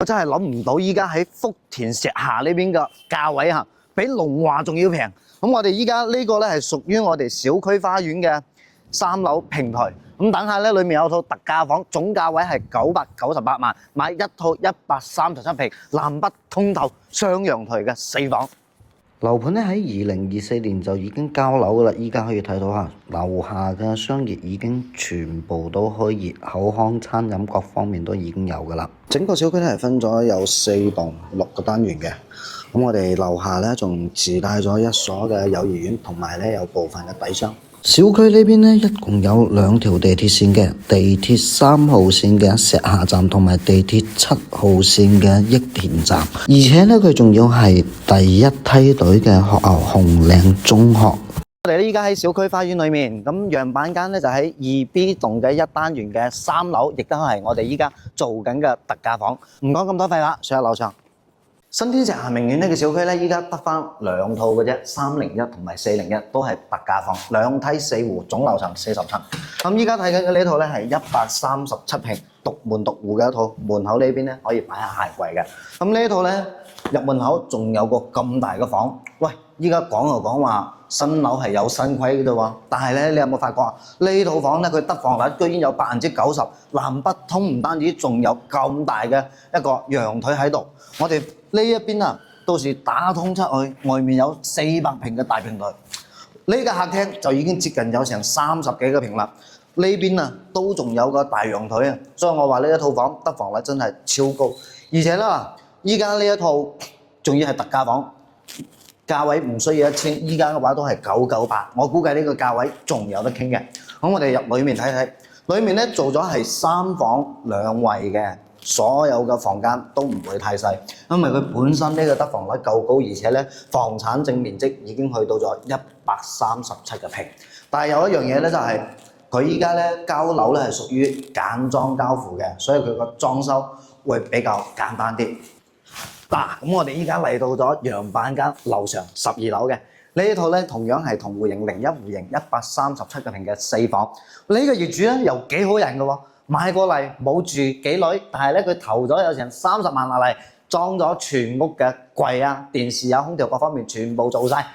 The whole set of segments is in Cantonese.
我真係諗唔到依家喺福田石下呢邊嘅價位嚇，比龍華仲要平。咁我哋依家呢個咧係屬於我哋小區花園嘅3樓平台。咁等下咧，裡面有套特價房，總價位係998萬，買一套137平南北通透雙陽台嘅4房。樓盤咧喺2024年就已經交樓噶啦，依家可以睇到嚇，樓下嘅商業已經全部都開業，口腔餐飲各方面都已經有噶啦。整個小區咧係分咗有4棟6個單元嘅，咁我哋樓下咧仲自帶咗1所嘅幼兒園，同埋咧有部分嘅底商。小區呢邊咧一共有2條地鐵線嘅，地鐵3號線嘅石下站同埋地鐵7號線嘅益田站，而且咧佢仲要係第一梯隊嘅學校紅嶺中學。我哋咧依家喺小區花園裏面，咁樣板間咧就喺2B 棟嘅1單元嘅3樓，亦都係我哋依家做緊嘅特價房。唔講咁多廢話，上樓上。新天石下名苑呢個小區咧，依家得返2套嘅啫，301同埋401都係特價房，2梯4戶，總樓層40層。咁依家睇緊嘅呢套咧係137平，獨門獨戶嘅一套，門口呢邊咧可以擺下鞋櫃嘅。咁呢套咧入門口仲有個咁大嘅房，喂！依家講就講話新樓係有新規嘅啫喎，但係咧你有冇發覺啊？呢套房咧佢得房率居然有90%，南北通唔單止，仲有咁大嘅一個陽台喺度。我哋呢一邊啊，到時打通出去，外面有400平嘅大平台。呢個客廳就已經接近有成30幾個平啦。呢邊啊都仲有個大陽台啊，所以我話呢一套房得房率真係超高，而且啦，依家呢一套仲要係特價房。價位唔需要1000，依家嘅話都係998，我估計呢個價位仲有得傾嘅。咁我哋入裏面睇睇，裏面咧做咗係3房2衛嘅，所有嘅房間都唔會太細，因為佢本身呢個得房率夠高，而且咧房產證面積已經去到咗137個平。但係有一樣嘢咧就係佢依家咧交樓咧係屬於簡裝交付嘅，所以佢個裝修會比較簡單啲。咁我哋依家嚟到咗樣板間樓上12樓嘅呢一套咧，同樣係同戶型01戶型137個平嘅4房。呢個業主咧又幾好人嘅喎，買過嚟冇住幾耐，但係咧佢投咗有成30萬落嚟，裝咗全屋嘅櫃啊、電視啊、空調各方面全部做晒，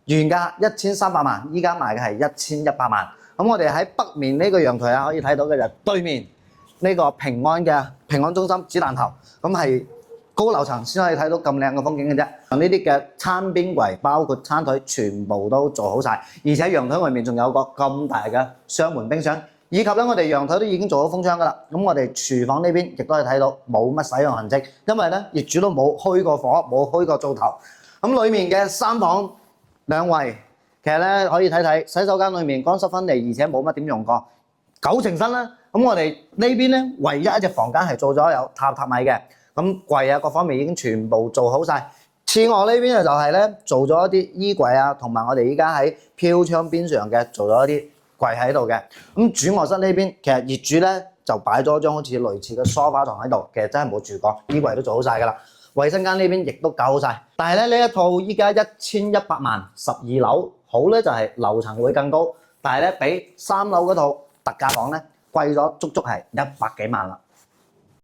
原價1300萬，依家賣嘅係1100萬。咁我哋喺北面呢個陽台啊，可以睇到嘅就係對面呢個平安中心子彈頭，咁係高樓層先可以睇到咁靚嘅風景嘅啫。呢啲嘅餐邊櫃包括餐台全部都做好晒，而且陽台外面仲有個咁大嘅雙門冰箱，以及咧我哋陽台都已經做好封窗噶啦。咁我哋廚房呢邊亦都係睇到冇乜使用痕跡，因為咧業主都冇開過火，冇開過灶頭。咁裡面嘅3房2衛，其實咧可以睇睇洗手間裡面乾濕分離，而且冇乜點用過，9成新啦。咁我哋呢邊咧唯一一隻房間係做咗有榻榻米嘅。咁櫃啊各方面已經全部做好晒。次卧呢邊就係咧做咗一啲衣櫃啊，同埋我哋依家喺飄窗邊上嘅做咗一啲櫃喺度嘅。咁主卧室呢邊其實業主咧就擺咗張好似類似嘅梳化床喺度，其實真係冇住過，衣櫃都做好晒㗎啦。衛生間呢邊亦都搞好晒。但係咧呢一套依家1100萬12樓，好咧就係樓層會更高，但係咧比3樓嗰套特價房咧貴咗足足係100幾萬啦。